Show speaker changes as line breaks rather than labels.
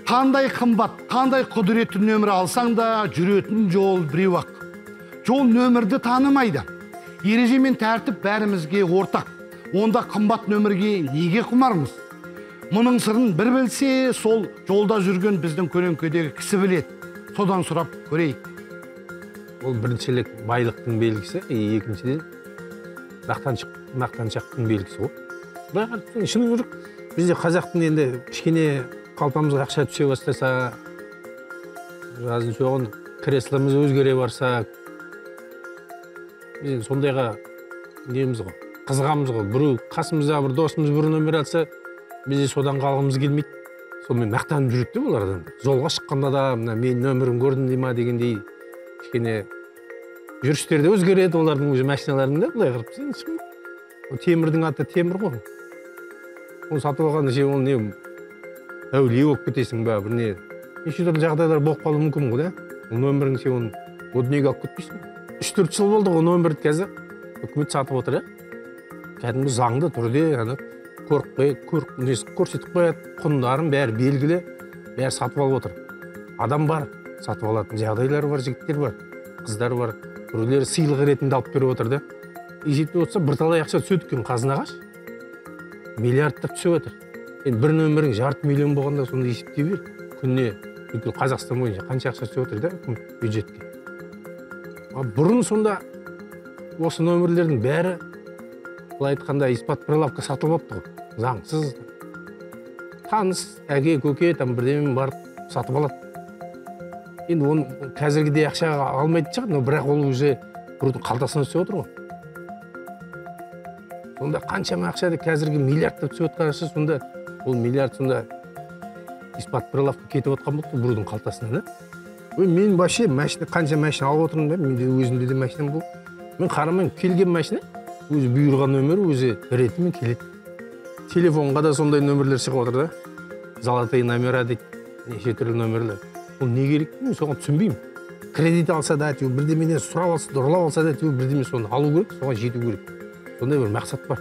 Қандай қымбат, қандай құдіретті нөмір алсаң да жүретін жол біреу ақ. Жол нөмірді танымайды. Ереже мен тәртіп бәрімізге ортақ. Онда қымбат нөмірге неге құмармыз? Мұның сырын бір білсе, сол жолда жүрген біздің көлеңкедегі кісі біледі. Содан сұрап көрейік.
Ол біріншілік байлықтың белгісі, екіншіден мақтаншақтың белгісі ғой. Бірақ шыны керек, бізде қазақтың енді кішкене қалтамызға ақша түсе бастаса, жазын соғын кресломыз өзгере барса, біз сондайға неміз ғой, қызғамыз ғой. Біреу қасымызда бір досымыз бір нөмір алса, біз содан қалғымыз келмейді. Сонымен мақтанып жүреді олар адамдар. Жолға шыққанда да, мен нөмірін көрдім дей ма дегендей кішкене жүрістерде өзгереді олардың өзі машиналарында, былай қарап. Темірдің аты темір ғой. Оны сатып алғанда сен ол не әулие болып кетесің ба, бір не. Неше түрлі жағдайлар болып қалуы мүмкін ғой, да? Ол нөмірің сен оны о дүниеге алып кетпейсің. 3-4 жыл болды ол нөмірді қазір үкімет сатып отыр, кәдімгі заңды түрде көрсетіп қояды, құндарын бәрі белгілі, бәрі сатып алып отыр. Адам бар, сатып алатын жағдайлар бар, жігіттер бар, қыздар бар, біреулері сыйлық ретінде алып беріп отыр да. Есептеп отырса бірталай ақша түседі екен қазынаға, миллиардтап түсіп отыр. Енді бір нөмірің жарты миллион болғанда сонда есептей бер, күніне бүкіл Қазақстан бойынша қанша ақша түсіп отыр да бюджетке. Бұрын сонда осы нөмірлердің бәрі былай айтқанда испат прилавка сатылып отты ғой. Заңсыз. Таныс, әке, көке, бірдемен барып сатып алады. Енді оны қазіргідей ақшаға алмайды шығар, но бірақ ол уже біреудің қалтасына түсіп отыр ғой. Сонда қаншама ақшада қазіргі миллиардтап түсіп отқанша, сонда ол миллиард сонда испат прилавка кетіп отқан болды біреудің қалтасына, да? Мен вообще қанша машина алып отырмын да, менде өзімде де машинам болды. Мен қарамайым, келген машина, өзі бұйырған нөмір, өзі ретімен келеді. Телефонға да сондай нөмірлер шығып отыр да. Золотые номера дейді, неше түрлі нөмірлер. Ол не керек? Мен соған түсінбеймін. Кредит алса да, бірдеменен сұрап алса да, ұрлап алса да, бірдемен соны алу керек, соған жету керек. Сондай бір мақсат бар.